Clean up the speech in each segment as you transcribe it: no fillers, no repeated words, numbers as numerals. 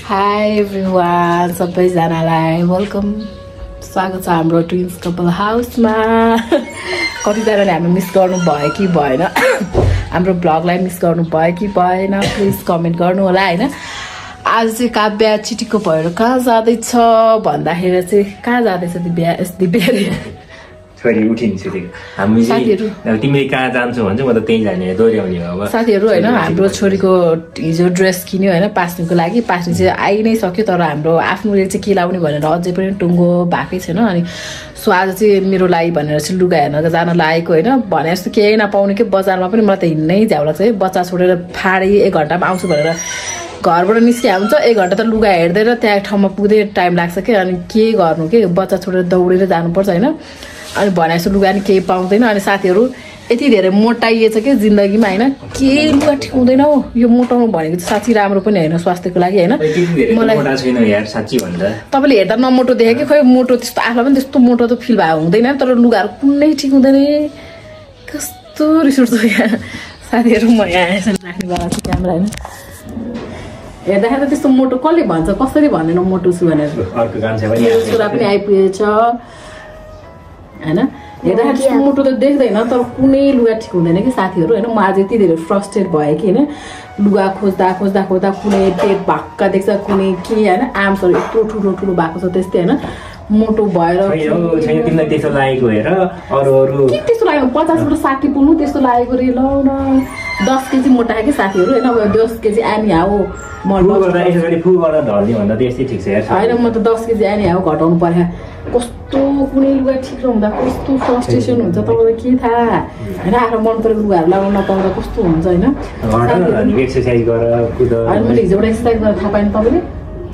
High everyone, सबैजनालाई welcome, स्वागत छ हाम्रो ट्विन्स कपल हाउसमा। कतिजनाले हाम्रो मिस गर्नु भयो कि भएन, हाम्रो ब्लगलाई मिस गर्नु भयो कि भएन, प्लिज कमेन्ट गर्नु होला हैन। आज चाहिँ काव्य चिटिक्क भएर कहाँ जाँदैछ भन्दाखेरि चाहिँ कहाँ जाँदैछ दिव्या छोरी उठिन्छ हामी चाहिँ तिमीले कहाँ जान्छौ भन्छ म त त्यही जाने दोहोऱ्याउने हो। अब साथीहरू हैन, हाम्रो छोरीको हिजो ड्रेस किन्यो हैन पास्नीको लागि। पास्नी चाहिँ आइ नै सक्यो, तर हाम्रो आफ्नोले चाहिँ के लाउने भनेर अझै पनि टुङ्गो भएकै छैन। अनि सो आज चाहिँ मेरो लागि भनेर चाहिँ लुगा हेर्न जान लागेको हैन। भने जस्तो केही नपाउने के बजारमा पनि मलाई त हिँड्नै झ्याउ लाग्छ है। बच्चा छोडेर फाडी 1 घन्टामा आउँछु भनेर घरबाट निस्किया हुन्छ, 1 घन्टा त लुगा हेर्दै र त्यहाँ ठाउँमा पुग्दै टाइम लाग्छ के। अनि के गर्नु के, बच्चा छोडेर दौडेर जानुपर्छ हैन। अनि भने जस्तो लुगा नि केही पाउँदैन। अनि साथीहरू यति धेरै मोटाइएछ कि जिन्दगीमा हैन, के लुगा ठिक हुँदैन हो। यो मोटाउनु भनेको चाहिँ साँच्चै राम्रो पनि हैन स्वास्थ्यको लागि हैन। मलाई छैन यार साच्चै भन्दा। तपाईले हेर्दा नमोटो देखे कि खोइ मोटो त्यस्तो आफूलाई पनि त्यस्तो मोटो त फिल भए हुँदैन, तर लुगाहरू कुनै ठिक हुँदैन। कस्तो रिस उठ्छ यहाँ साथीहरू। म यहाँ यसरी राख्ने बेला चाहिँ क्यामेरा हैन, हेर्दाखेरि त त्यस्तो मोटो कसले भन्छ, कसरी भन्दैन मोटो छु भनेर। अर्को गान्छ पनि छोरा पनि आइपुगेछ हैन। हेर्दाखेरि त्यस्तो मोटो त देख्दैन, तर कुनै लुगा ठिक हुँदैन कि साथीहरू हैन। म आज यति धेरै फ्रस्ट्रेट भएँ कि हैन, लुगा खोज्दा खोज्दा खोज्दा कुनै पेट भाक्का देख्छ, कुनै के हैन आर्म्सहरू यत्रो ठुलो ठुलो भएको छ त्यस्तै हैन। मोटो भएर छैन तिमीलाई त्यस्तो लागेको हेर। अरू के त्यस्तो लाग्यो 50 बाट 60 पुग्नु त्यस्तो लागेको रे। ल न 10 केजी मोटाए कि साथीहरू हैन। अब 10 केजी आनी हाउ म फु गरेर ढल्ने भन्दा त यस्तै ठिक छ यार हैन। म त 10 केजी आनी हाउ घटाउनु पर्यो। कस्तो कुनै लुगा ठिक नहुँदा कस्तो फ्रस्ट्रेसन हुन्छ तपाईँलाई के थाहा हैन। आफ्नो मन परेको लुगाहरू लगाउन नपाउँदा कस्तो हुन्छ हैन। एक्सर्साइज गर कुद। अनि मैले हिजोबाट एक्सर्साइज गर्न थाहा पाएँ तपाईँले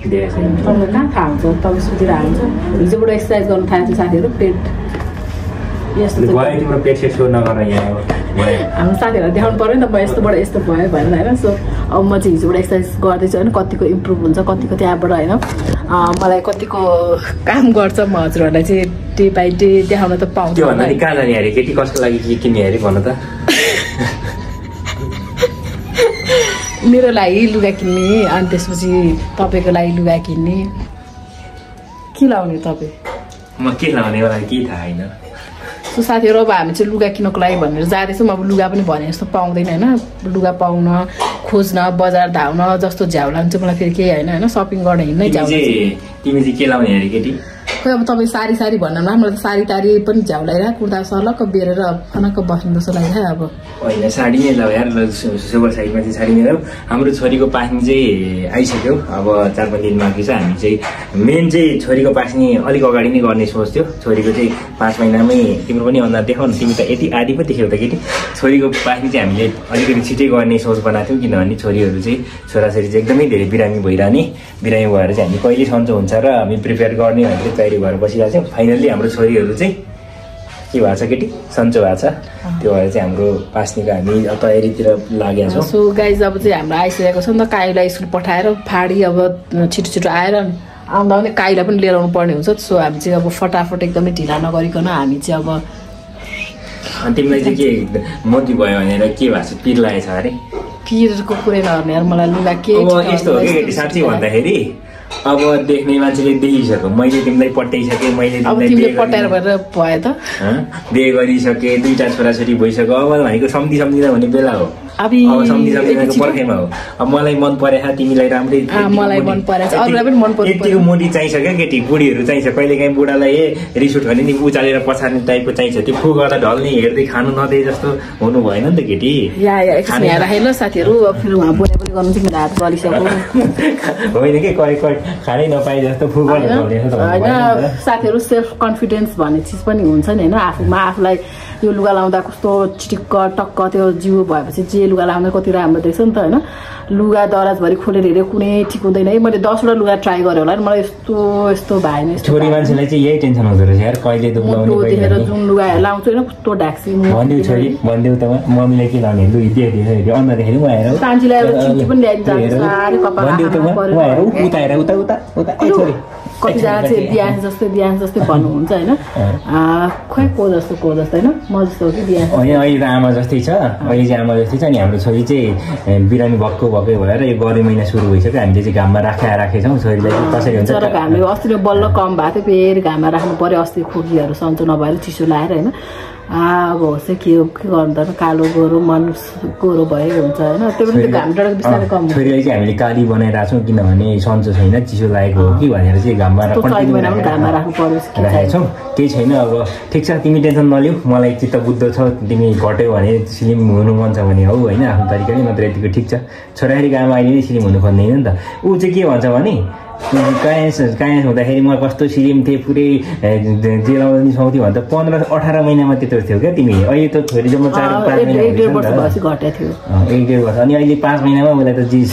तपाईँलाई कहाँ थाहा हुन्छ, तपाईँ सुतिर हुन्छ। हिजोबाट एक्सर्साइज गर्न थालेको साथीहरू पेट यस्तो तिम्रो पेट सेक्स नगर यहाँ हाम्रो साथीहरूलाई देखाउनु पऱ्यो नि त म यस्तोबाट यस्तो भयो भनेर होइन। सो अब म चाहिँ हिजोबाट एक्सर्साइज गर्दैछु होइन, कतिको इम्प्रुभ हुन्छ कतिको त्यहाँबाट होइन। मलाई कतिको काम गर्छ म हजुरहरूलाई चाहिँ डे बाई डे देखाउन त पाउँछ। कहाँ जाने अरे केटी कसको लागि के किन्ने अरे भन्नु त। मेरो लागि लुगा किन्ने, अनि त्यसपछि तपाईँको लागि लुगा किन्ने। के लाउने तपाईँ? म के लाउने होला केही थाहा छैन। सो साथीहरू अब हामी चाहिँ लुगा किन्नको लागि भनेर जाँदैछौँ। अब लुगा पनि भने जस्तो पाउँदैन होइन। लुगा पाउन खोज्न बजार धाउन जस्तो झ्याउ लाग्छ मलाई फेरि केही होइन होइन। सपिङ गर्न हिँड्नै झ्याउ। तिमी चाहिँ के लाउने अरे केटी? खोइ अब तपाईँ सारी सारी भन्नु मलाई त सारी तारी पनि झ्याउ लगाइरहेको कुर्ता सर्लक्क बेरेर फनक्क बस्नु जस्तो लागिरहेको। अब होइन साडी नै लाऊ यार, सुगर साइडमा चाहिँ साडी नै लाऊ। हाम्रो छोरीको पास्नी चाहिँ आइसक्यो, अब 4-5 दिन बाँकी छ। हामी चाहिँ मेन चाहिँ छोरीको पास्नी अलिक अगाडि नै गर्ने सोच थियो। छोरीको चाहिँ 5 महिनामै तिम्रो पनि अनुहार देखाउ न, तिमी त यति आदि पो देख्यौ त केटी। छोरीको पास्नी चाहिँ हामीले अलिकति छिटै गर्ने सोच बनाएको थियौँ, किनभने छोरीहरू चाहिँ छोराछोरी चाहिँ एकदमै धेरै बिरामी भइरहने। बिरामी भएर चाहिँ हामी कहिले सन्चो हुन्छ र हामी प्रिपेयर गर्ने भनेर तयारी भएर बसिरहेको छौँ। फाइनल्ली हाम्रो छोरीहरू चाहिँ के भएको छ केटी, सन्चो भएको छ। त्यो भएर चाहिँ हाम्रो पास्नीको हामी तयारीतिर लागेका छौँ। सो गाइज अब चाहिँ हाम्रो आइसकेको छ नि त। काईलाई स्कुल पठाएर फाडी अब छिटो छिटो आएर आउँदा आउँदै काईलाई पनि लिएर आउनु पर्ने हुन्छ। सो हामी चाहिँ अब फटाफट एकदमै ढिला नगरिकन हामी चाहिँ अब। अनि तिमीलाई चाहिँ के मोटी भयो भनेर के भएको छ, पिर लागेको छ अरे? पिरको कुरै नगर्ने यार, मलाई लुगा के यस्तो हो कि केटी साँच्चै भन्दाखेरि अब देख्ने मान्छेले देखिसक्यो। मैले तिमीलाई पट्याइसकेँ, मैले पट्याएर भएर भयो त बिहे गरिसकेँ, 2टा छोराछोरी भइसक्यो। अब भनेको सम्झिँदा भन्ने बेला हो। अब सम्झिँदाको पर्खाइमा हो। अब मलाई मन परेछ, तिमीलाई राम्रै मलाई मन परेछ, अरूलाई पनि मन पर्छ। यतिको मोटी चाहिन्छ क्या केटी, बुढीहरू चाहिन्छ। कहिले काहीँ बुढालाई रिस उठ भने नि उचालेर पछार्ने टाइपको चाहिन्छ। त्यो फु गर्दा ढल्ने हेर्दै खानु नदिए जस्तो हुनु भएन नि त केटी। यहाँ राखेर साथीहरू फेरि उहाँ बोले पनि गर्नु चाहिँ मेरो हात गलिसक्यो होइन कि कहीँ खानै नपाए जस्तो फु गरेर होइन। साथीहरू सेल्फ कन्फिडेन्स भन्ने चिज पनि हुन्छ नि होइन। आफूमा आफूलाई यो लुगा लाउँदा कस्तो चिटिक्क टक्क त्यो जिउ भएपछि जे लुगा लाउँदा कति राम्रो देख्छ नि त होइन। लुगा दराजभरि खोलेर हेऱ्यो कुनै ठिक हुँदैन है। मैले 10 वटा लुगा ट्राई गरेँ होला, मलाई यस्तो यस्तो भएन। छोरी मान्छेलाई चाहिँ यही टेन्सन हुँदो रहेछ यार, कहिले त देखेर जुन लुगा लाउँछु होइन कस्तो ढाक्सी भनिदेऊ छोरी, भनिदेऊ त मम्मीलाई के लाउने लु दिएर अन्त देखेर उहाँहरू कान्छी ल्याएर चिठी पनि ल्याइदिन्छ कतिजना चाहिँ बिहान जस्तै भन्नुहुन्छ होइन। खोइ को जस्तो होइन, म जस्तो हो कि बिहान अहिले त आमा जस्तै छ। अहिले चाहिँ आमा जस्तै छ। अनि नि हाम्रो छोरी चाहिँ बिरामी भक्कै भएर यो गरे महिना सुरु भइसक्यो हामीले चाहिँ घाममा राखेछौँ छोरीलाई कसरी हुन्छ तर हामीले अस्ति बल्ल कम भएको थियो फेरि घाममा राख्नु पर्यो अस्ति खोकीहरू सन्चो नभएर चिसो लाएर होइन अब चाहिँ के गर्नु त कालो गोरो मन गोरो भयो हुन्छ होइन त्यो पनि घाम डाँडा बिस्तारै कम छोरीलाई चाहिँ हामीले काली बनाइरहेको छौँ किनभने सन्चो छैन चिसो लागेको हो कि भनेर चाहिँ घाममा घाममा राख्नु पर्यो राखेको छौँ केही छैन अब ठिक छ तिमी टेन्सन नलिऊ मलाई चित्त बुझ्दो छ तिमी घट्यो भने स्लिम हुनु मन छ भने हौ होइन आफ्नो तरिकाले मात्र यतिको ठिक छ छोराखेरिको आमा अहिले नै स्लिम हुनु खोज्दैन नि त ऊ चाहिँ के भन्छ भने कायस हुँदाखेरि म कस्तो स्लिम थिएँ पुरै जेलाउनु सुहाउँथ्यो भने त 15-18 महिनामा त्यत्रो थियो क्या तिमी अहिले त छोरी जम्मा 4-5 महिना 1.5 वर्ष घटेको थियो 1.5 वर्ष अनि अहिले 5 महिनामा उसलाई त स्लिम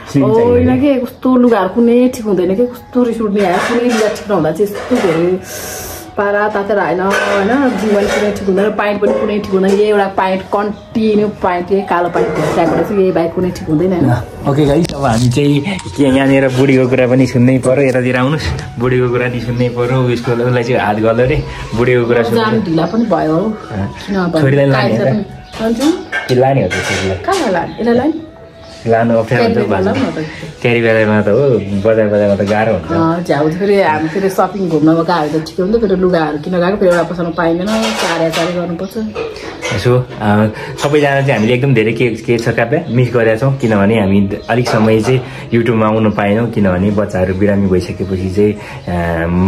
चाहियो होइन के कस्तो लुगाहरू कुनै ठिक हुँदैन कि कस्तो रिस उठ्ने आयो कुनै लुगा ठिक नहुँदा चाहिँ यस्तो धेरै पारा तातेर होइन होइन जीवन कुनै ठिक हुँदैन पाइन्ट पनि कुनै ठिक हुँदैन यही एउटा पाइन्ट कन्टिन्यू पाइन्ट यही कालो पाइन्ट भेटाएको चाहिँ यही बाइक कुनै ठिक हुँदैन होइन ओके गाइस अब हामी चाहिँ के यहाँनिर बुढीको कुरा पनि सुन्नै पर्यो यतातिर आउनुहोस् बुढीको कुरा नि सुन्नै पर्यो उसको उसलाई चाहिँ हात गर्दा रे बुढीको कुरा सुन्नु ढिला पनि भयो छोरीलाई लाने हो छोरीलाई कहाँ लाने यसलाई लाने लानु अप्ठ्यारो हुन्छ क्यारी बेलामा त हो बजारमा त गाह्रो हुन्छ झ्याउ फेरि हामी फेरि सपिङ घुम्न गएको त ठिकै हुन्छ फेरि लुगाहरू किन गएको फेरि एउटा पसलमा पाइँदैन चारै गर्नुपर्छ यसो सबैजना चाहिँ हामीले एकदम धेरै के छ काप्या मिस गरेका छौँ किनभने हामी अलिक समय चाहिँ युट्युबमा आउनु पाएनौँ किनभने बच्चाहरू बिरामी भइसकेपछि चाहिँ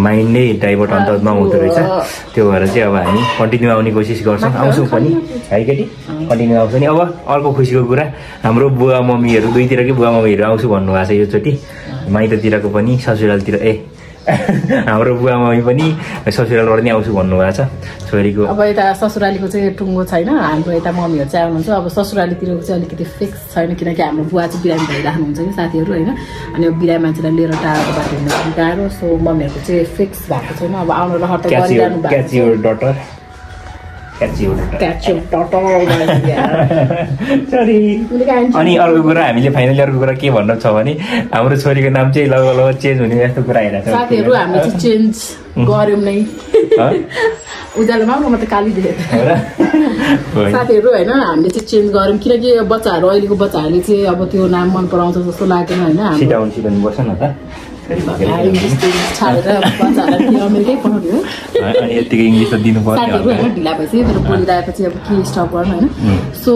माइन्ड नै डाइभर्ट अन्त नहुँदो रहेछ त्यो भएर चाहिँ अब हामी कन्टिन्यू आउने कोसिस गर्छौँ आउँछौँ पनि है केटी कन्टिन्यू आउँछ नि अब अर्को खुसीको कुरा हाम्रो बुवा मम्मीहरू दुईतिरकै बुवा मम्मीहरू आउँछु भन्नुभएको छ योचोटि माइततिरको पनि ससुरालतिर हाम्रो बुवा मम्मी पनि ससुरालबाट नै आउँछु भन्नुभएको छ छोरीको अब यता ससुरालीको चाहिँ टुङ्गो छैन हाम्रो यता मम्मीहरू चाहिँ आउनुहुन्छ अब ससुरालीतिरको चाहिँ अलिकति फिक्स छैन किनकि हाम्रो बुवा चाहिँ बिरामी भइराख्नुहुन्छ कि साथीहरू होइन अनि अब बिरामी मान्छेलाई लिएर टाढाको बाटो हिँड्नु पनि गाह्रो सो मम्मीहरूको चाहिँ फिक्स भएको छैन अब आउनु रहर त गरिरहनु भएको अनि अर्को कुरा हामीले फाइनली अर्को कुरा के भन्नु छ भने हाम्रो छोरीको नाम चाहिँ लगभग चेन्ज हुने जस्तो कुरा आइरहेको छ साथीहरू हामीले चाहिँ चेन्ज गर्यौँ नै उज्यालोमा म त काली देखेको साथीहरू होइन हामीले चाहिँ चेन्ज गर्यौँ किनकि बच्चाहरू अहिलेको बच्चाहरूले चाहिँ अब त्यो नाम मन पराउँछ जस्तो लाग्दैन होइन बस्छ न त ढिला भएपछि मेरो बोलिरहेपछि अब के स्टप गर्नु होइन सो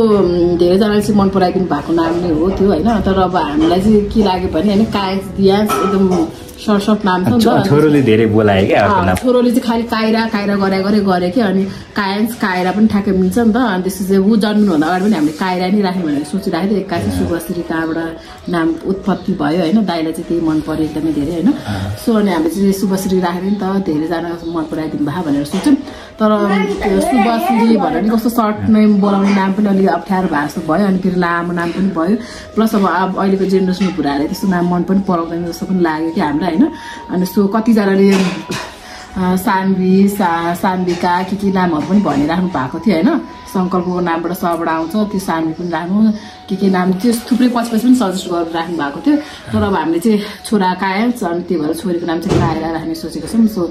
धेरैजनाले चाहिँ मन पराइदिनु भएको नाम नै हो त्यो होइन तर अब हामीलाई चाहिँ के लाग्यो भने होइन कायस दिया एकदम सर्ट नाम छ नि त छोरोले धेरै बोलायो क्या छोरोले चाहिँ खालि काइरा गरे कि अनि कायरा पनि ठ्याक्कै मिल्छ नि त अनि त्यसपछि ऊ जन्मिनुभन्दा अगाडि पनि हामीले काइरा नै राख्ने भनेर सोचिरहेको थियो एक्कासी शुभश्री कहाँबाट नाम उत्पत्ति भयो होइन दाइलाई चाहिँ त्यही मन पर्यो एकदमै धेरै होइन सो अनि हामीले चाहिँ शुभश्री राखेर नि त धेरैजना मन पराइदिनु भयो भनेर सोच्यौँ तर त्यो शुभश्री भनेर नि कस्तो सर्ट नेम बोलाउने नाम पनि अलिक अप्ठ्यारो भएको जस्तो भयो अनि फेरि लामो नाम पनि भयो प्लस अब अहिलेको जेनेरेसनको कुराहरूले त्यस्तो नाम मन पनि पराउँदैन जस्तो पनि लाग्यो कि हामीलाई होइन अनि सो कतिजनाले सान्वी सान्विका के नामहरू पनि भनिराख्नु भएको थियो होइन सङ्कल्पको नामबाट सबबाट आउँछ त्यो सान्वी पनि राख्नु के नाम त्यो थुप्रै पछि पनि सजेस्ट गरेर राख्नु भएको थियो तर अब हामीले चाहिँ छोरा कायस अनि त्यही भएर छोरीको नाम चाहिँ कायरा राख्ने सोचेको छौँ सो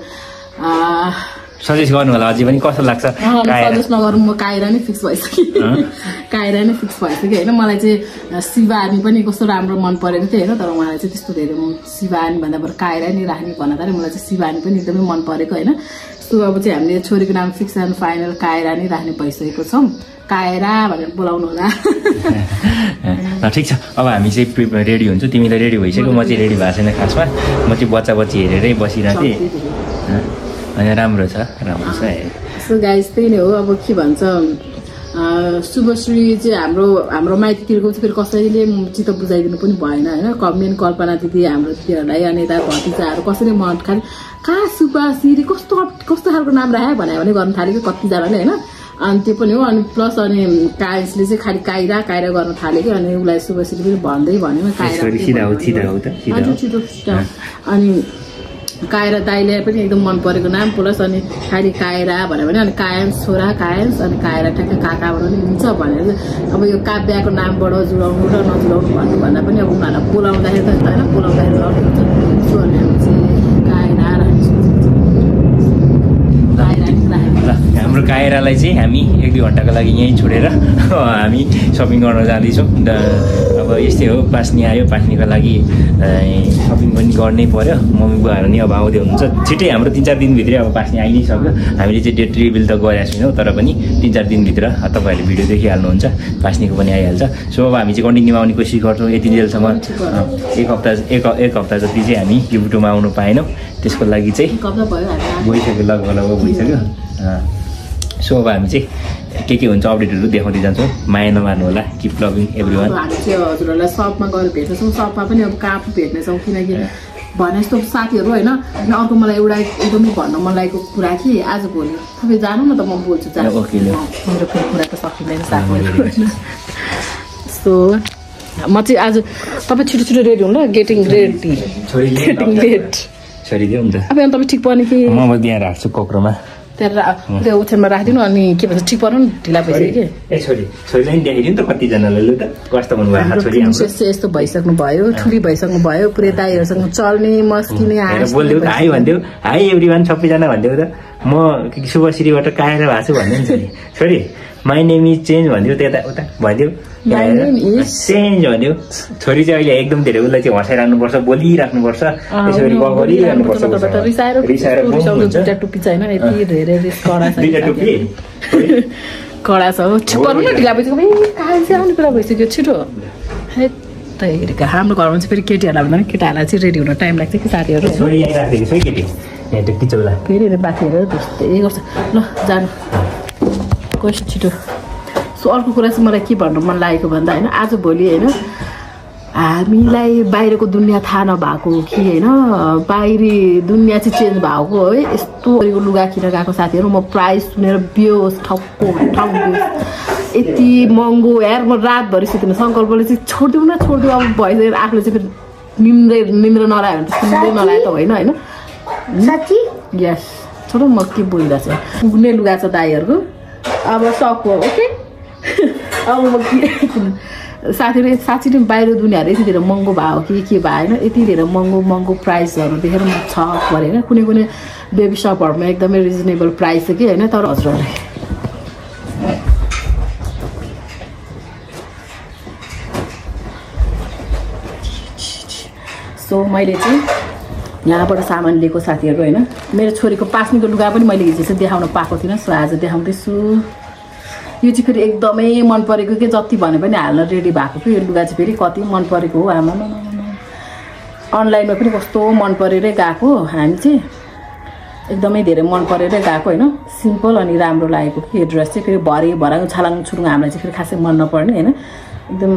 सजेस्ट गर्नु होला अझै पनि कस्तो लाग्छ सजेस्ट नगरौँ म कायरा नै फिक्स भइसक्यो कायरा नै फिक्स भइसक्यो होइन मलाई चाहिँ शिवानी पनि कस्तो राम्रो मन परेको थियो होइन तर उहाँलाई चाहिँ त्यस्तो धेरै शिवानी भन्दा बरु कायरा नै राख्ने भन्दा मलाई चाहिँ शिवानी पनि एकदमै मन परेको होइन सो अब चाहिँ हामीले छोरीको नाम फिक्स एन्ड फाइनल कायरा नै राख्ने भइसकेको छौँ कायरा भनेर बोलाउनु होला ठिक छ अब हामी चाहिँ रेडी हुन्छौँ तिमीलाई रेडी भइसक्यो म चाहिँ रेडी भएको छैन खासमा म चाहिँ बच्चा हेरेरै बसिरहेको थिएँ अनि राम्रो छ सो गाइस त्यही नै हो अब के भन्छ शुभश्री चाहिँ हाम्रो माइतीतिरको चाहिँ फेरि कसैले चित्त बुझाइदिनु पनि भएन होइन मेन कल्पना दिदी हाम्रो दिदीहरूलाई अनि यता भतिजाहरू कसैले मन खालि कहाँ शुभश्री कस्तो खालको नाम राख्यो भने गर्नु थाल्यो कि कतिजनाले होइन अनि त्यो पनि हो अनि प्लस अनि कायसले चाहिँ खालि कायरा गर्न थाल्यो कि अनि उसलाई शुभश्री पनि भन्दै भन्यो अनि कायरा दाइले पनि एकदम मन परेको नाम प्लस अनि खालि कायरा भन्यो भने अनि कायन्स छोरा कायन्स अनि कायरा ठ्याक्कै काकाबाट पनि हुन्छ भनेर अब यो काव्यको नामबाट जुडाउनु र नजुडाउनु भन्दा पनि अब उनीहरूलाई बोलाउँदाखेरि त होइन बोलाउँदाखेरि हुन्छ सो अनि हामी चाहिँ कायरा हाम्रो कायरा छोरालाई चाहिँ हामी 1-2 घन्टाको लागि यहीँ छोडेर हामी सपिङ गर्न जाँदैछौँ। अब यस्तै हो, पास्नी आयो, पास्नीको लागि सपिङ पनि गर्नै पर्यो। मम्मी बुवाहरू नि अब आउँदै हुनुहुन्छ छिट्टै, हाम्रो 3-4 दिनभित्रै अब पास्नी आइ नै सक्यो। हामीले चाहिँ डेट रिभिल त गरेका छैनौँ, तर पनि 3-4 दिनभित्र तपाईँहरूले भिडियो देखिहाल्नुहुन्छ, पास्नीको पनि आइहाल्छ। सो अब हामी चाहिँ कन्टिन्यू आउने कोसिस गर्छौँ। यति जेलसम्म एक हप्ता जति चाहिँ हामी युट्युबमा आउनु पाएनौँ, त्यसको लागि चाहिँ भइसक्यो, लगभग भइसक्यो। सो अब हामी चाहिँ के हुन्छ अपडेटहरू देखाउँदै जान्छौँ। माया नमार्नु होला, किप लभिङ एभ्रीवान। हामी चाहिँ हजुरहरूलाई सपमा गएर भेट्नेछौँ। सपमा पनि अब कहाँ भेट्नेछौँ, किनकि भने जस्तो साथीहरू होइन। अनि अर्को मलाई एउटा एकदमै भन्न मन लागेको कुरा कि आज भोलि तपाईँ जानु न त, म बोल्छु मेरो कुरा त सकिँदैन साथीहरू। सो म चाहिँ आज तपाईँ छिटो छिटो रेडी हुनु ल, गेटिङ लेट छोडिदियो नि त। अब तपाईँ ठिक पर्ने कि म त्यहाँ राख्छु कोक्रोमा, त्यहाँ त्यो ओछ्यानमा राखिदिनु। अनि के भन्छ ठिक पर्नु नि, ढिला भइसक्यो कि। छोरीलाई नि देखाइदिनु त कतिजनालाई लु त कस्तो हुनुभएको छोरी। यस्तो भइसक्नु भयो, ठुली भइसक्नु भयो, पुरै दाइहरूसँग चल्ने मस्किने बोलिदेऊ त, हाई भनिदेऊ, हाई एभ्रिवान सबैजना भनिदेऊ त। म शुभश्रीबाट काएर भएको छु भन्नु नि छोरी। माई नेम इज चेन्ज भनिदियो, त्यता उता भनिदियो, चेन्ज भनिदियो। छोरी चाहिँ अहिले एकदम धेरै उसलाई चाहिँ हँसाइराख्नुपर्छ, बोलिराख्नुपर्छ, यसरी गरिरहनुपर्छ। कडा छ हो, छिटो न, ढिला भइसक्यो, कहाँ चाहिँ आउने कुरा भइसक्यो छिटो। है त हेरेको हाम्रो घरमा चाहिँ फेरि केटीहरूलाई भन्दा पनि केटाहरूलाई चाहिँ रेडी हुन टाइम लाग्छ कि साथीहरू। फेरि बाथीहरू त्यस्तै गर्छ। ल जानु कस्तो छिटो। सो अर्को कुरा चाहिँ मलाई के भन्नु मन लागेको भन्दा होइन, आजभोलि होइन हामीलाई बाहिरको दुनियाँ थाहा नभएको हो कि होइन, बाहिरी दुनियाँ चाहिँ चेन्ज भएको है। यस्तो लुगा किनेर गएको साथीहरू, म प्राइस सुनेर बेहोस ठाउँ यति महँगो यार। म रातभरि सुतिनँ, सङ्कल्पले चाहिँ छोडिदिउँ न छोडिदिउँ। अब भइसक्यो आफूले चाहिँ फेरि निन्द्रा नलायो भने त निन्द्रै नलायो त होइन होइन साँच्ची। यस छोडौँ, म के बोलिरहेको छु। पुग्ने लुगा छ दाइहरूको, अब सक्यो ओके। अब म के साथीहरू साँच्ची नै बाहिर दुनियाँहरू यति धेरै महँगो भयो कि के भयो होइन, यति धेरै महँगो प्राइसहरू देखेर म छक पऱ्यो होइन। कुनै बेबी सपहरूमा एकदमै रिजनेबल प्राइस छ कि होइन। तर हजुरहरूले सो मैले चाहिँ यहाँबाट सामान लिएको साथीहरू होइन। मेरो छोरीको पास्नीको लुगा पनि मैले हिजो चाहिँ देखाउन पाएको थिइनँ, सो आज देखाउँदैछु। यो चाहिँ फेरि एकदमै मन परेको कि जति भने पनि हाल्न रेडी भएको कि यो लुगा चाहिँ फेरि कति मन परेको हो। आमा अनलाइनमा पनि कस्तो मन परेरै गएको, हामी चाहिँ एकदमै धेरै मन परेरै गएको होइन। सिम्पल अनि राम्रो लागेको कि यो ड्रेस चाहिँ। फेरि भराङ छालाङ छुरुङ हामीलाई चाहिँ फेरि खासै मन नपर्ने होइन, एकदम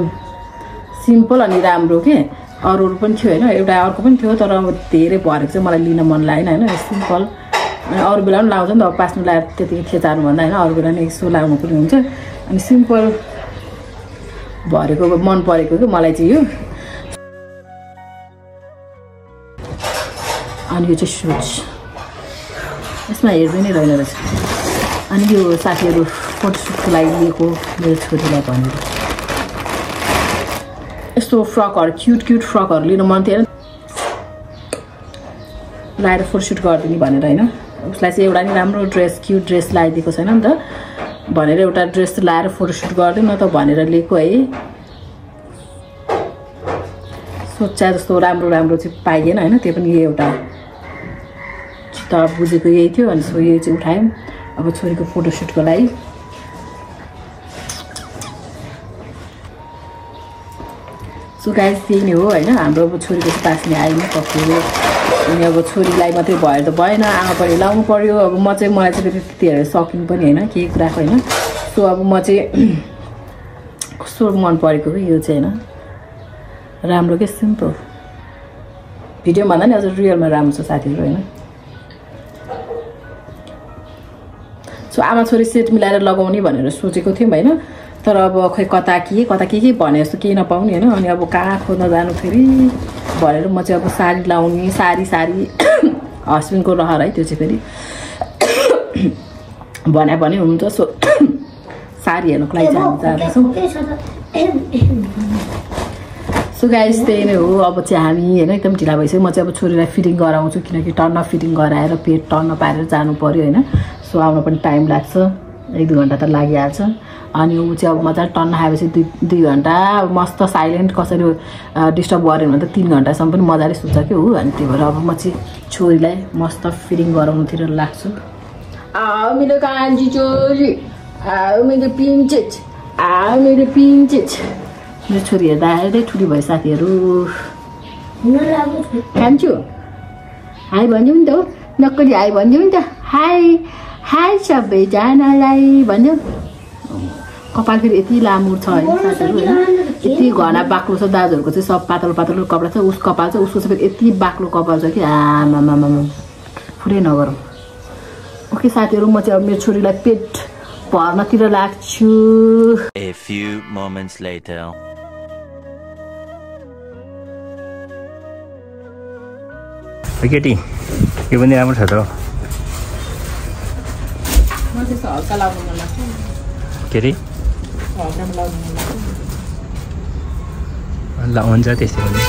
सिम्पल अनि राम्रो के। अरू पनि थियो होइन, एउटा अर्को पनि थियो, तर अब धेरै भरेको चाहिँ मलाई लिन मन लागेन होइन। सिम्पल अरू बेला पनि लाउँछ नि त, अब पास्नु लगाएर त्यतिकै थेचार्नुभन्दा होइन, अरू बेला नि यसो लाउनु पनि हुन्छ। अनि सिम्पल भरेको मन परेको कि मलाई चाहिँ यो। अनि यो चाहिँ सुज, यसमा हेर्दै नै रहेन रहेछ। अनि यो साथीहरू फोटोसुटको लागि लिएको मेरो छोरीलाई भनेर यस्तो फ्रकहरू क्युट फ्रकहरू लिनु मन थियो लाएर फोटोसुट गरिदिने भनेर होइन। उसलाई चाहिँ एउटा नि राम्रो ड्रेस क्युट ड्रेस लगाइदिएको छैन नि त भनेर एउटा ड्रेस लाएर फोटोसुट गरिदिउँ न त भनेर लिएको है। सोचा जस्तो राम्रो चाहिँ पाइएन होइन, त्यो पनि एउटा त बुझेको यही थियो। अनि सो यही चाहिँ उठायौँ अब छोरीको फोटोसुटको लागि। सो गाइस त्यही नै हो होइन, हाम्रो अब छोरीको चाहिँ पास्ने आएन सक्यो। अनि अब छोरीलाई मात्रै भयो त भएन, आमा पनि लाउनु पऱ्यो। अब मलाई चाहिँ त्यति हेरेर सकिङ पनि होइन केही कुराको होइन। सो अब म चाहिँ कस्तो मन परेको कि यो चाहिँ होइन, राम्रो के सिम्पल। भिडियो भन्दा नि अझ रियलमा राम्रो छ साथीहरू होइन। सो आमा छोरी सेट मिलाएर लगाउने भनेर सोचेको थियौँ होइन, तर अब खै कता के भने जस्तो केही नपाउने होइन। अनि अब कहाँ खोज्न जानु फेरि भनेर म चाहिँ अब साडी लाउने, साडी हस्बेन्डको रहर है त्यो चाहिँ फेरि भने हुन्छ। सो साडी हेर्नुको लागि चाहिँ हामी जाँदैछौँ। सो गाइस त्यही नै हो। अब चाहिँ हामी होइन एकदम ढिला भइसक्यो। म चाहिँ अब छोरीलाई फिटिङ गराउँछु किनकि टन्न फिटिङ गराएर पेट टन्न पारेर जानु पऱ्यो होइन। सो आउन पनि टाइम लाग्छ। 1-2 घन्टा त लागिहाल्छ। अनि ऊ चाहिँ अब मजाले टन्न खाएपछि 2 घन्टा मस्त साइलेन्ट, कसरी डिस्टर्ब गरेन भने त 3 घन्टासम्म पनि मजाले सुत्छ क्या ऊ। अनि त्यही भएर अब म चाहिँ छोरीलाई मस्त फिडिङ गराउनुतिर लाग्छु। मेरो कान्छी छोरी, मेरो पिन्चेच, मेरो पिन्चेच। मेरो छोरी हेर्दा हेर्दै ठुली भयो साथीहरू। कान्छु हाई भनिदिउँ नि त, नक्कली हाई भनिदिउँ नि त। हाई हाई सबैजनालाई भनिदिउँ। कपाल फेरि यति लामो छ है साथीहरू होइन, यति घना बाक्लो छ। दाजुहरूको चाहिँ सब पातलो पातलो कपडा छ, उस कपाल छ, उसको चाहिँ फेरि यति बाक्लो कपाल छ कि आमामामा फुरै नगरौँ। ओके साथीहरू, म चाहिँ अब मेरो छोरीलाई पेट भर्नतिर लाग्छु। A few moments later. केटी यो पनि राम्रो छ त। हल्का लाउनु मन लाग्छ। के अरे ल हुन्छ त्यस्तै पनि।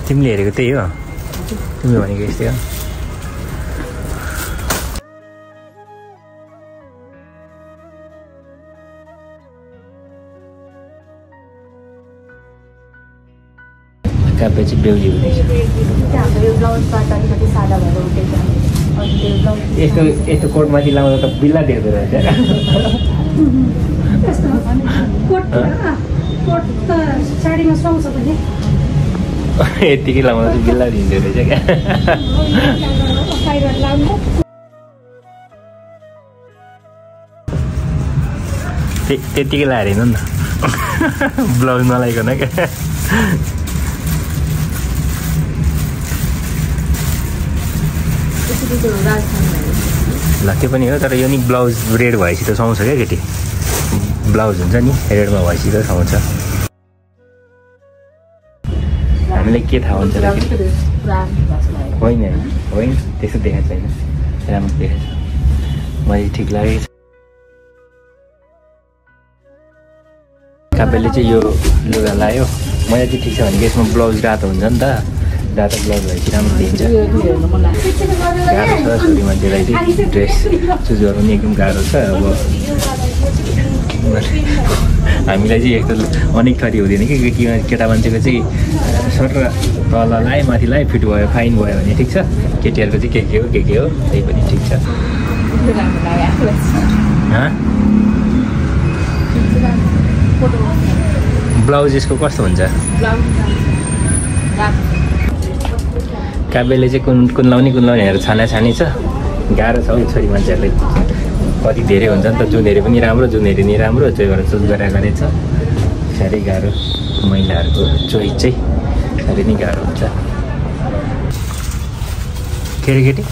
तिमीले हेरेको त्यही हो, तिमीले भनेको यस्तै हो। कापे चाहिँ बेहुली हुँदैछ। यस्तो कोटमाथि लाउँदा त बिल्ला देख्दो रहेछ। यतिकै लाउँदा चाहिँ बिल्ला दिँदो रहेछ क्या। त्यतिकै लाएर हेर्नु नि त, ब्लाउज नलाइकन क्या। ल त्यो पनि हो, तर यो नि ब्लाउज रेड भएपछि त सुहाउँछ क्या केटी। ब्लाउज हुन्छ नि रेडमा भएपछि त सुहाउँछ। हामीलाई के थाहा हुन्छ र होइन होइन त्यस्तो देखाएको छैन, राम्रो देखाएको छ। मलाई ठिक लागेको छ। कापेले चाहिँ यो लुगा लायो, मलाई चाहिँ ठिक छ भने यसमा ब्लाउज रातो हुन्छ नि त, रातो ब्लाउज भएपछि राम्रो देखिन्छ। गाह्रो छ छोरी मान्छेलाई चाहिँ ड्रेस चुज गर्नु नि एकदम गाह्रो छ। अब हामीलाई चाहिँ एक त अनेक थरी हुँदैन कि केटा मान्छेको चाहिँ सर्ट तल लाए माथि लाए फिट भयो फाइन भयो भने ठिक छ। केटीहरूको चाहिँ के हो त्यही पनि ठिक छ। ब्लाउज यसको कस्तो हुन्छ? काव्यले चाहिँ कुन लाउने हेरेर छानी छ। गाह्रो छ हौ छोरी मान्छेहरूले, कति धेरै हुन्छ नि त। जुन हेरे पनि राम्रो, जुन हेरे नि राम्रो, त्यही भएर चुज गरेछ। साह्रै गाह्रो, महिलाहरूको चोइस चाहिँ साह्रै नै गाह्रो हुन्छ। केटी केटी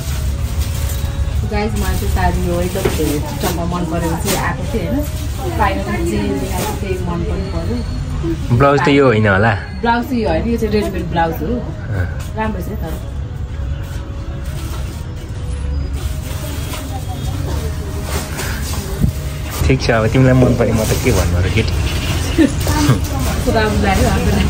गाइस मलाई चाहिँ साडी हो एकदम धेरै चम्मा मन परेको चाहिँ आएको थियो होइन। फाइनली जे देखाएको त्यही मन पनि पर्यो। ब्लाउज त यो होइन होला? ब्लाउज चाहिँ यो होइन, यो चाहिँ रेडीमेड ब्लाउज हो। राम्रो छ तर ठिक छ। अब तिमीलाई मन पऱ्यो, म त के भन्नु र केटी। राम्रो लाग्यो हामीलाई।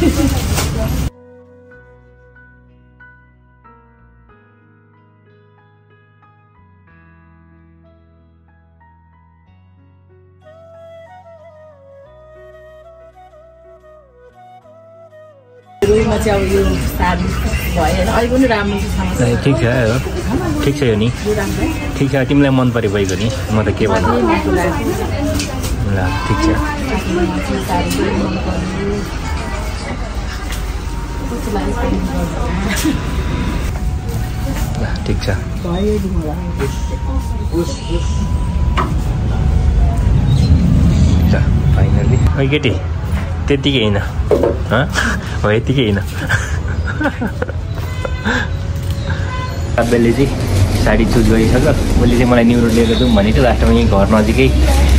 म चाहिँ अब यो साडी भयो होइन, अहिले पनि राम्रो छ। ठिक छ ठिक छ यो नि ठिक छ। तिमीलाई मन पऱ्यो भइगयो नि, म त के भन्नु। ल ठिक छ। ल ठिक छ। फाइनली ओइ केटी त्यतिकै होइन हो यतिकै होइन काव्यले चाहिँ साडी चुज गरिसक्यो उसले चाहिँ मलाई न्यु रोड लिएर जाउँ भनेको लास्टमा यहीँ घर नजिकै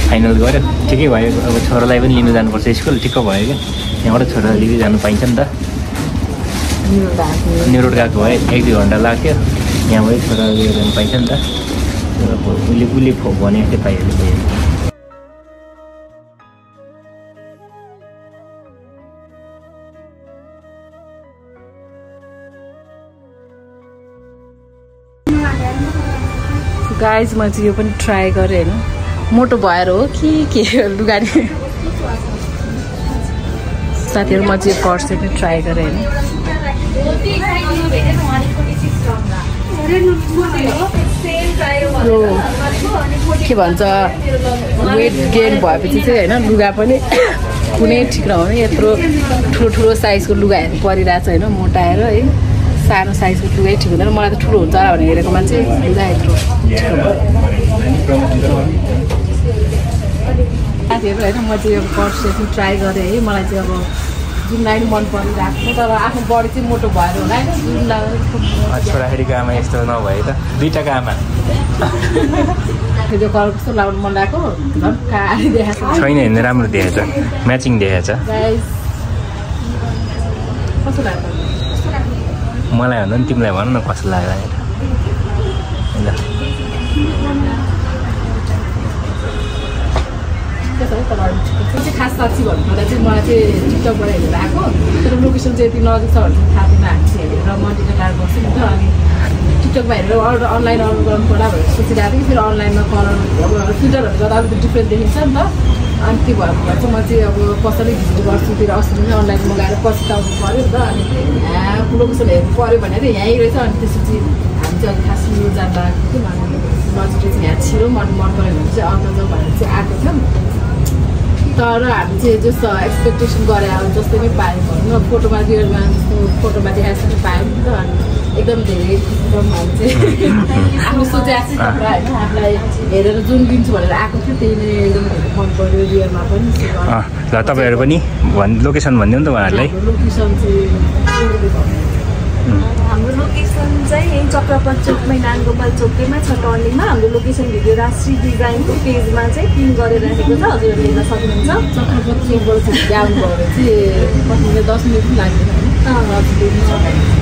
फाइनल गऱ्यो ठिकै भयो अब छोरालाई पनि लिनु जानुपर्छ स्कुल ठिक्क भयो क्या यहाँबाट छोरा लिँदै जानु पाइन्छ नि त न्यु रोड गएको भए 1-2 घन्टा लाग्थ्यो यहाँबाट छोरा लिएर जानु पाइन्छ नि त उसले भने जस्तै पाइहाल्यो भयो गाइज म चाहिँ यो पनि ट्राई गरेँ होइन मोटो भएर हो कि के लुगा साथीहरू म चाहिँ पर्स पनि ट्राई गरेँ होइन के भन्छ वेट गेन भएपछि चाहिँ होइन लुगा पनि कुनै ठिक नहुने यत्रो ठुलो साइजको लुगाहरू परिरहेछ होइन मोटाएर है सानो साइजको लुगै ठिक हुँदैन मलाई त ठुलो हुन्छ भनेर हेरेको मान्छे लुगा यत्रो साथीहरू होइन म चाहिँ अब पर्स चाहिँ ट्राई गरेँ है मलाई चाहिँ अब जुन लाइन मन परिरहेको तर आफ्नो बडी चाहिँ मोटो भएर होला होइन जुन छोराखेरीको आमा यस्तो नभए त दुईटाको आमा त्यो कलर कस्तो लाउनु मन लागेको झन् काली देखाएको छैन हेर्ने राम्रो देखाएको छ म्याचिङ देखाएको छ कस्तो लाग्यो मलाई भन्दा नि तिमीलाई भन न कस्तो लाग्यो ल खास साक्षी भन्नुपर्दा चाहिँ मलाई चाहिँ टिकटकबाट हेरेर आएको तर लोकेसन चाहिँ यति नजिक छ भने थाहा छैन हामी चाहिँ हेरेर मन्दिरको टाढो बस्छु नि त अनि टिकटकमा हेरेर अनलाइन अर्डर गर्नु पर्ला भनेर सोचिरहेको थिएँ फेरि अनलाइनमा कलर अब फिल्टरहरू गर्दा अलिकति डिफ्रेन्ट देखिन्छ नि त अनि त्यो भएको भएर चाहिँ म चाहिँ अब कसैले भिजिट गर्छु फेरि अस्ति पनि अनलाइन मगाएर पछिताउनु पऱ्यो नि त अनि लोकेसन हेर्नु पऱ्यो भनेर यहीँ रहेछ अनि त्यसपछि हामी चाहिँ अलिक खास यो जाँदा के भन्नु नजिकै चाहिँ यहाँ छिरो मन पऱ्यो भने चाहिँ आउन जाउँ भनेर चाहिँ आएको थियौँ तर हामी चाहिँ जस्तो एक्सपेक्टेसन गरे अब जस्तै नै पायौँ भनौँ न फोटोमा रियलमा जस्तो फोटोमा देखाएको जस्तो पायौँ नि त अनि एकदम धेरै एकदम हामी चाहिँ आफूले सोचेको चाहिँ कपडा होइन आफूलाई हेरेर जुन दिन्छु भनेर आएको थियो त्यही नै एकदम धेरै मन पऱ्यो रियलमा पनि ल तपाईँहरू पनि लोकेसन भनिदिनु नि त उहाँहरूलाई लोकेसन चाहिँ हाम्रो लोकेसन चाहिँ यही चक्रपथ चोकमै नानगोपाल चोकैमा छ टर्निङमा हाम्रो लोकेसन भिडियो राष्ट्री डिजाइनको पेजमा चाहिँ पिन गरेर राखेको छ हजुरहरूले हेर्न सक्नुहुन्छ चक्रपथ चोकबाट चाहिँ आउनुभयो भने चाहिँ 10 मिनट पनि लाग्दैन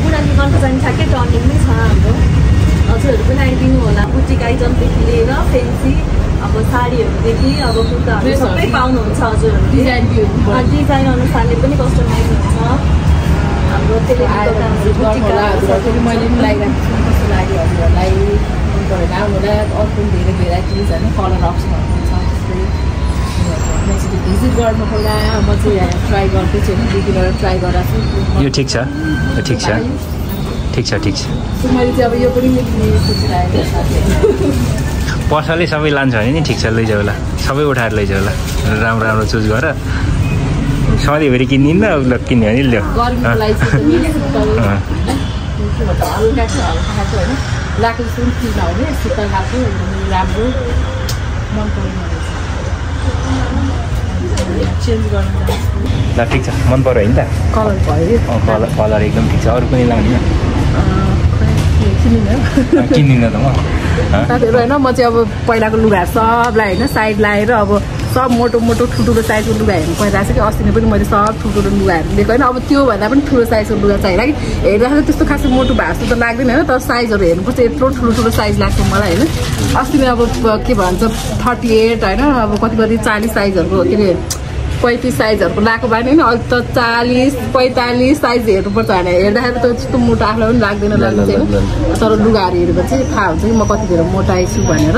पुरानो गन्त जाने ठ्याक्कै टर्निङमै छ हाम्रो हजुरहरू पनि आइदिनु होला बुटिक आइटमदेखि लिएर फेन्सी अब साडीहरूदेखि अब कुर्ताहरू सबै पाउनुहुन्छ हजुरहरू डिजाइन अनुसारले पनि कस्टमाइज हुन्छ हाम्रो मैले पनि लगाइरहेको छु कस्तो लाग्यो हजुरहरूलाई मन परेन आउनुलाई अर्को धेरै भेराइटिज होइन कलर अप्सनहरू छ त्यस्तै नेक्स्ट भिजिट गर्नु पर्दा म चाहिँ ट्राई गर्दैछु होइन दिदीबाट ट्राई गराएको छु यो ठिक छ ठिक छ ठिक छ ठिक छ मैले चाहिँ अब यो पनि सोचिरहेको साथीहरू पसलले सबै लान्छ भने नि ठिक छ लैजाऊ होला सबै उठाएर लैजाऊ होला राम्रो राम्रो चुज गर सधैँभरि किनिदिनु त उसलाई किन्यो भने ल्याऊ हल्का छ होइन लाएको जस्तो पनि फिल नहुने शीतल खालको एकदम राम्रो मन पर्ने चेन्ज गर्न ल ठिक छ मन पऱ्यो होइन त कलर भयो कलर एकदम ठिक छ अरू पनि लाउने किन्दिनँ त म साथीहरू होइन म चाहिँ अब पहिलाको लुगाहरू सबलाई होइन साइड लगाएर अब सब मोटो मोटो ठुल्ठुलो साइजको लुगा हेर्नु परिरहेको छ कि अस्ति नै पनि मैले सब ठुल्ठुलो लुगाहरू लिएको होइन अब त्योभन्दा पनि ठुलो साइजको लुगा चाहियो कि हेर्दाखेरि त्यस्तो खासै मोटो भएको जस्तो त लाग्दैन होइन तर साइजहरू हेर्नुपर्छ यत्रो ठुलो साइज लाग्छ मलाई होइन अस्ति नै अब के भन्छ 38 होइन अब कति 40 साइजहरूको के अरे 35 साइजहरूको लगाएको भए होइन अहिले त 40-45 साइज हेर्नुपर्छ भने हेर्दाखेरि त त्यस्तो मोटो आफूलाई पनि लाग्दैन लाग्नु चाहिँ तर लुगाहरू हेरेपछि थाहा हुन्छ कि म कति धेरै मोटाइछु भनेर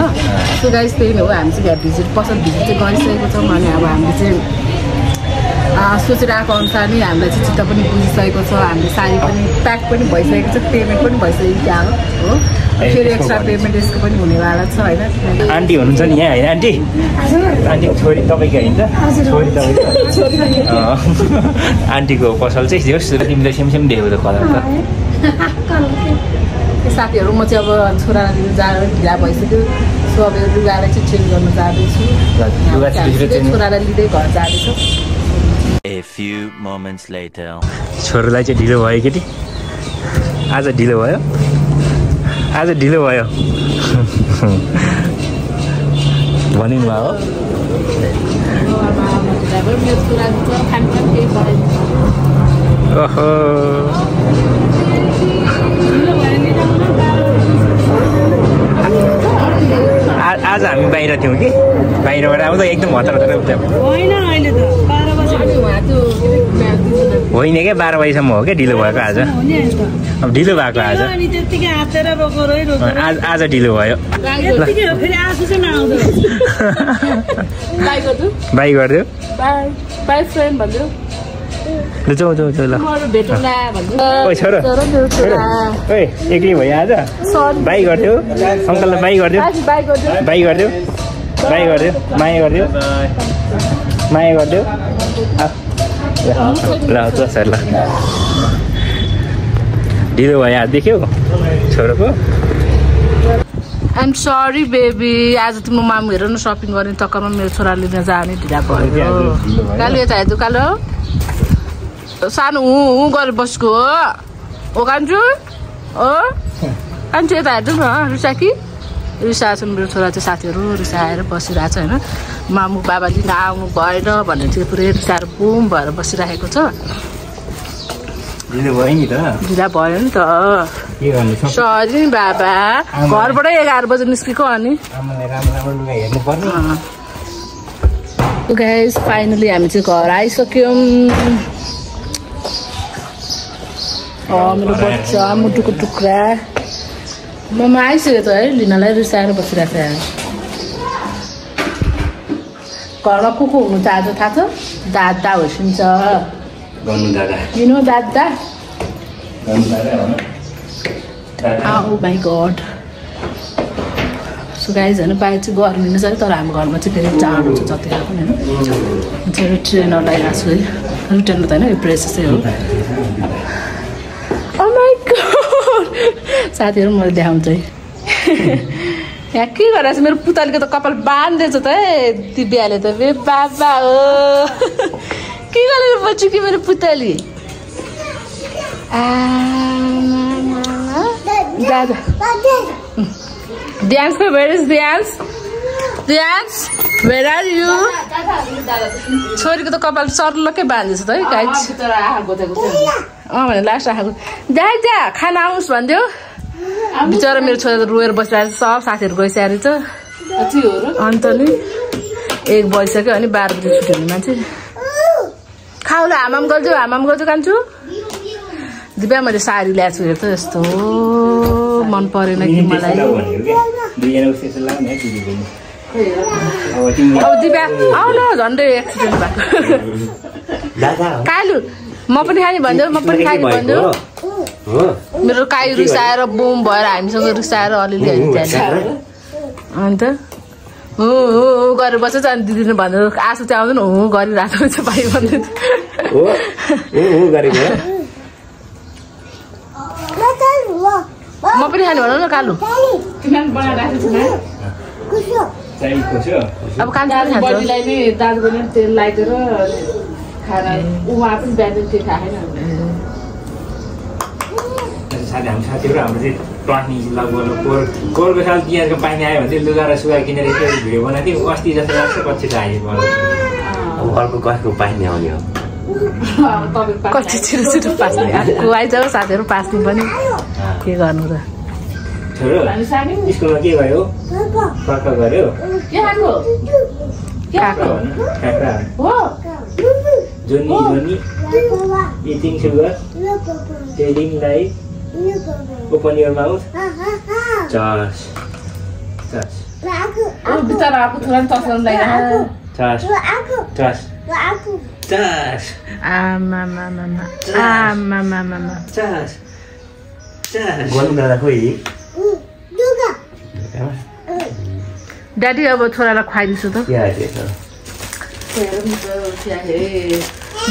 त्यो गाइस त्यही नै हो हामी चाहिँ पसल भिजिट चाहिँ गरिसकेको छौँ अनि अब हामीले चाहिँ सोचेर आएको अनुसार नै हामीलाई चाहिँ चित्त पनि बुझिसकेको छ हामीले साडी पनि प्याक पनि भइसकेको छ पेमेन्ट पनि भइसकेको हो फेरि एक्स्ट्रा पेमेन्ट यसको पनि हुनेवाला छ होइन आन्टी हुनुहुन्छ नि यहाँ होइन आन्टी आन्टी छोरी तपाईँको होइन छोरी तपाईँको आन्टीको पसल चाहिँ होस् तिमीलाई सेमसेम देखेको त कलर त साथीहरू म चाहिँ अब छोरालाई लिनु जानु ढिला भइसक्यो सो अब यो लुगालाई चाहिँ चेन्ज गर्न जाँदैछु छोरालाई लिँदै घर जाँदैछु A few moments later. छोरोलाई चाहिँ ढिलो भयो केटी आज ढिलो भयो भनिनु भयो ओहो आज हामी बाहिर थियौँ कि बाहिरबाट आउँदा एकदम हतार होइन क्या 12 बजीसम्म हो क्या ढिलो भएको आज अब ढिलो भएको आज ढिलो भयो बाई गरिदियो ल जाउँ ल छोरो एक्लै भयो आज बाई गरिदियो अङ्कललाई बाई गरिदियो माया गरिदियो ल सर ल ढिलो भयो आज देख्यौ छोरोको आइएम सरी बेबी आज तिम्रो मामु हेर न सपिङ गर्ने चक्करमा मेरो छोरा लिन जाने ढिला भयो कालो यता हेर्नु कालो सानो हुँ गरेर बसेको हो कान्छु कान्छु यता हेर्नु न रिसा कि रिसाएको छ मेरो छोरा चाहिँ साथीहरू रिसाएर बसिरहेको छ होइन मामु बाबा लिन आउनु भएन भनेर चाहिँ पुरै रिसाएर बुम भएर बसिराखेको छ ढिलो भयो नि त सरी नि बाबा घरबाटै 11 बजे निस्केको अनि गाइस फाइनली हामी चाहिँ घर आइसक्यौँ मेरो बच्चा मुटुको टुक्रा ममा आइसक्यो त है लिनलाई रिसाएर बसिरहेको छ घरमा को हुनु त आज थाहा छ दादा होसिन्छ You know दादा Oh my god So guys होइन बाहिर चाहिँ गर्मी नै छ तर हाम्रो घरमा चाहिँ फेरि जाडो छ जतिखेर पनि होइन चाहिँ ट्रेनरलाई आएको छु है रिटर्न त होइन यो प्रेस चाहिँ हो Oh my god साथीहरू मैले देखाउँछु है यहाँ के गरेर मेरो पुतलीको त कपाल बाँधिदिएछ त है दिव्याले त बे बाबा हो के गरेर बच्चु कि मेरो पुतली दादा Dance where is Dance? Dance where are you? छोरीको त कपाल सर्लकै बाँधिछ त है गाइस भने लास्ट आएको दादा खाना आउनुहोस् भन्दियो बिचरा मेरो छोरा त रोएर बसिरहेको छ सब साथीहरू गइसकेको छ अन्त नि 1 बजिसक्यो अनि 12 बजी छुट्यो भने मान्छे खाउला हामाम गर्छु कान्छु दिव्या मैले साडी ल्याएको छु हेर त यस्तो मन परेन कि मलाई अब दिव्या आउ न झन्डै एक्सिडेन्ट भएको कालु म पनि खाने भन्दै मेरो काई रिसाएर बुम भएर हामीसँग रिसाएर अलिअलि अन्त हो गरेर बसेछ अनि दिदीले भन्दै आँसु चाहिँ आउँदैन हो गरिरहेको हुन्छ भाइ भन्दै म पनि खाने भन न कालु अब कान्छो बडीलाई नै दाजुले तेल लगाइदिएर खाना उहाँ पनि बिहान त्यो खाएन हाम्रो साथीहरू हाम्रो चाहिँ टर्नी लगभग कोरको साल तिहारको पानी आयो भने चाहिँ लुगा र सुगा किनेर यसो भिडियो बनाएको थियौँ अस्ति जस्तो लाग्छ पछि त आयो अब अर्को कसको पानी आउने हो कति छिटो पास्ने आफू आइजाऊ साथीहरू पास्ने पनि के गर्नु र छोरो स्कुलमा के भयो पक्का गर्यो Johnny eating sugar telling lies open your mouth चस बिचरा आफू थोरै तस्कन लागिरहेको चस आमा ड्याडी अब छोरालाई खुवाइदिन्छु त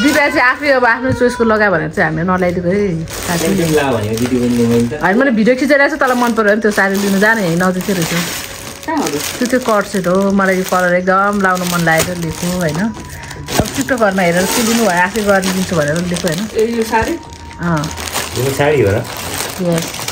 दिदा चाहिँ आफै अब आफ्नो चोइसको लगायो भने चाहिँ हामीले नलाइदिएको है होइन मैले भिडियो खिचेर चाहिँ तँलाई मन पऱ्यो भने त्यो साडी लिनु जाने है नजिकै रहेछ त्यो कट सेट हो मलाई यो कलर एकदम लाउनु मन लागेर लिएको होइन अब छिटो घरमा हेरेर सिलिनु भयो आफै गरिदिन्छु भनेर लिएको होइन साडी हो र यस